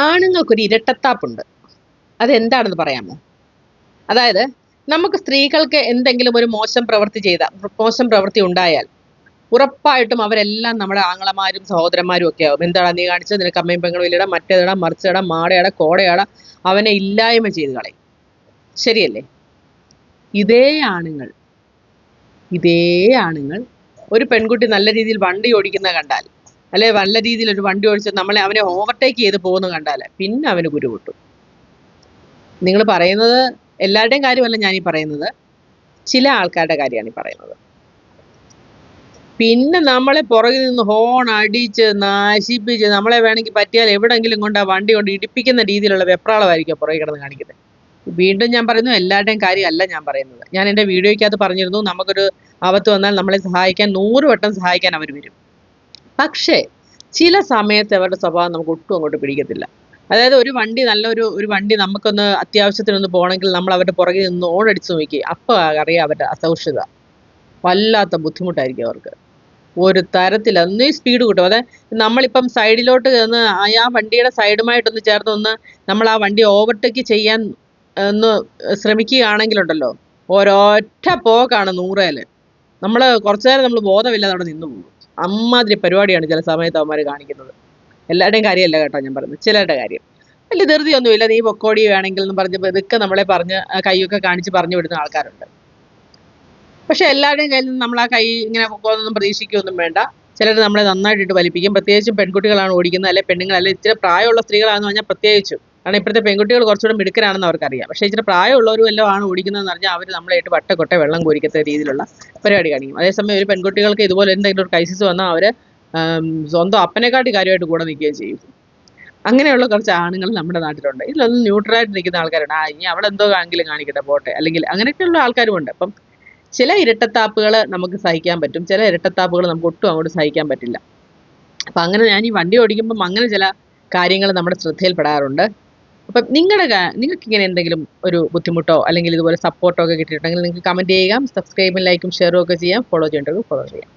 ആണുങ്ങൾക്കൊരു ഇരട്ടത്താപ്പുണ്ട്. അതെന്താണെന്ന് പറയാമോ? അതായത് നമുക്ക് സ്ത്രീകൾക്ക് എന്തെങ്കിലും ഒരു മോശം പ്രവൃത്തി ഉണ്ടായാൽ ഉറപ്പായിട്ടും അവരെല്ലാം നമ്മുടെ ആങ്ങളമാരും സഹോദരന്മാരും ഒക്കെ ആവും. എന്താടാ നീ കാണിച്ചത്, നിനക്ക് അമ്മയും പെങ്ങളും ഇല്ലടാ, മറ്റേതടാ മറിച്ചടാ മാടയാടാ കോടയാടാ, അവനെ ഇല്ലായ്മ ചെയ്ത് കളയും. ശരിയല്ലേ? ഇതേ ആണുങ്ങൾ ഇതേ ആണുങ്ങൾ ഒരു പെൺകുട്ടി നല്ല രീതിയിൽ വണ്ടി ഓടിക്കുന്ന കണ്ടാൽ, അല്ലെ നല്ല രീതിയിൽ ഒരു വണ്ടി ഓടിച്ച് അവനെ ഓവർടേക്ക് ചെയ്ത് പോകുന്ന കണ്ടാൽ പിന്നെ അവന് കുരു പൊട്ടും. നിങ്ങൾ പറയുന്നത് എല്ലാവരുടെയും കാര്യമല്ല ഞാനീ പറയുന്നത്, ചില ആൾക്കാരുടെ കാര്യമാണ് ഈ പറയുന്നത്. പിന്നെ നമ്മളെ പുറകിൽ നിന്ന് ഹോൺ അടിച്ച് നശിപ്പിച്ച് നമ്മളെ വേണമെങ്കിൽ പറ്റിയാൽ എവിടെയെങ്കിലും കൊണ്ട് ആ വണ്ടി കൊണ്ട് ഇടിപ്പിക്കുന്ന രീതിയിലുള്ള വെപ്രാളമായിരിക്കും പുറകെ കിടന്ന് കാണിക്കുന്നത്. വീണ്ടും ഞാൻ പറയുന്നു, എല്ലാവരുടെയും കാര്യമല്ല ഞാൻ പറയുന്നത്. ഞാൻ എൻ്റെ വീഡിയോയ്ക്കകത്ത് പറഞ്ഞിരുന്നു, നമുക്കൊരു ആപത്ത് വന്നാൽ നമ്മളെ സഹായിക്കാൻ 100 വട്ടം സഹായിക്കാൻ അവർ വരും. പക്ഷേ ചില സമയത്ത് അവരുടെ സ്വഭാവം നമുക്ക് ഒട്ടും അങ്ങോട്ട് പിടിക്കത്തില്ല. അതായത് ഒരു വണ്ടി നമുക്കൊന്ന് അത്യാവശ്യത്തിനൊന്ന് പോകണമെങ്കിൽ നമ്മൾ അവരുടെ പുറകിൽ നിന്ന് ഓടടിച്ച് നോക്കി, അപ്പോൾ അറിയാം അവരുടെ അസൗഷ്യത. വല്ലാത്ത ബുദ്ധിമുട്ടായിരിക്കും അവർക്ക്. ഒരു തരത്തിൽ അന്നേ സ്പീഡ് കിട്ടും. അതായത് നമ്മളിപ്പം സൈഡിലോട്ട് നിന്ന് ആ വണ്ടിയുടെ സൈഡുമായിട്ടൊന്ന് ചേർന്ന് നമ്മൾ ആ വണ്ടി ഓവർടേക്ക് ചെയ്യാൻ ഒന്ന് ശ്രമിക്കുകയാണെങ്കിലുണ്ടല്ലോ, ഒരൊറ്റ പോക്കാണ് 100-ൽ. നമ്മൾ കുറച്ചു നേരം നമ്മൾ ബോധമില്ലാതെ അവിടെ നിന്ന് പോകും. അമ്മാതിരി പരിപാടിയാണ് ചില സമയത്ത് അവന്മാർ കാണിക്കുന്നത്. എല്ലാവരുടെയും കാര്യമല്ല കേട്ടോ ഞാൻ പറയുന്നത്, ചിലരുടെ കാര്യം. വലിയ ധൃതിയൊന്നുമില്ല, നീ പൊക്കോടി വേണമെങ്കിൽ എന്ന് പറഞ്ഞപ്പോൾ ഇതൊക്കെ നമ്മളെ പറഞ്ഞ് കൈയൊക്കെ കാണിച്ച് പറഞ്ഞു വിടുന്ന ആൾക്കാരുണ്ട്. പക്ഷെ എല്ലാവരുടെയും കയ്യിൽ നിന്ന് നമ്മൾ ആ കൈ ഇങ്ങനെ പൊക്കോന്നൊന്നും പ്രതീക്ഷിക്കുകയൊന്നും വേണ്ട. ചിലർ നമ്മളെ നന്നായിട്ടിട്ട് വലിപ്പിക്കും. പ്രത്യേകിച്ചും പെൺകുട്ടികളാണ് ഓടിക്കുന്നത്, അല്ലെ പെണ്ണുങ്ങൾ, അല്ലെ ഇച്ചിരി പ്രായമുള്ള സ്ത്രീകളാണെന്ന് പറഞ്ഞാൽ പ്രത്യേകിച്ചും. കാരണം ഇപ്പോഴത്തെ പെൺകുട്ടികൾ കുറച്ചുകൂടെ മിടുക്കരാണെന്ന് അവർക്കറിയാം. പക്ഷേ ഇച്ചിരി പ്രായമുള്ളവരും എല്ലാം ആണ് ഓടിക്കുന്നതെന്ന് പറഞ്ഞാൽ അവർ നമ്മളായിട്ട് വട്ടക്കൊട്ട വെള്ളം കോരിക്കത്ത രീതിയിലുള്ള പരിപാടി കാണിക്കും. അതേസമയം ഒരു പെൺകുട്ടികൾക്ക് ഇതുപോലെ എന്തെങ്കിലും ഒരു ക്രൈസിസ് വന്നാൽ അവർ സ്വന്തം അപ്പനെക്കാട്ടി കാര്യമായിട്ട് കൂടെ നിൽക്കുകയും ചെയ്യും. അങ്ങനെയുള്ള കുറച്ച് ആണുങ്ങൾ നമ്മുടെ നാട്ടിലുണ്ട്. ഇതിലൊന്നും ന്യൂട്രലായിട്ട് നിൽക്കുന്ന ആൾക്കാരുണ്ട്. ഇനി അവിടെ എന്തോ എങ്കിലും കാണിക്കട്ടെ പോട്ടെ, അല്ലെങ്കിൽ അങ്ങനെയൊക്കെയുള്ള ആൾക്കാരുമുണ്ട്. അപ്പം ചില ഇരട്ടത്താപ്പുകൾ നമുക്ക് സഹിക്കാൻ പറ്റും, ചില ഇരട്ടത്താപ്പുകൾ നമുക്ക് ഒട്ടും അങ്ങോട്ട് സഹിക്കാൻ പറ്റില്ല. അപ്പം അങ്ങനെ ഞാൻ ഈ വണ്ടി ഓടിക്കുമ്പം അങ്ങനെ ചില കാര്യങ്ങൾ നമ്മുടെ ശ്രദ്ധയിൽപ്പെടാറുണ്ട്. അപ്പം നിങ്ങൾക്ക് ഇങ്ങനെ എന്തെങ്കിലും ഒരു ബുദ്ധിമുട്ടോ അല്ലെങ്കിൽ ഇതുപോലെ സപ്പോർട്ടോ ഒക്കെ കിട്ടിയിട്ടുണ്ടെങ്കിൽ നിങ്ങൾക്ക് കമൻറ്റ് ചെയ്യുക, സബ്സ്ക്രൈബും ലൈക്കും ഷെയറും ഒക്കെ ചെയ്യാം, ഫോളോ ചെയ്യേണ്ടത് ഫോളോ ചെയ്യാം.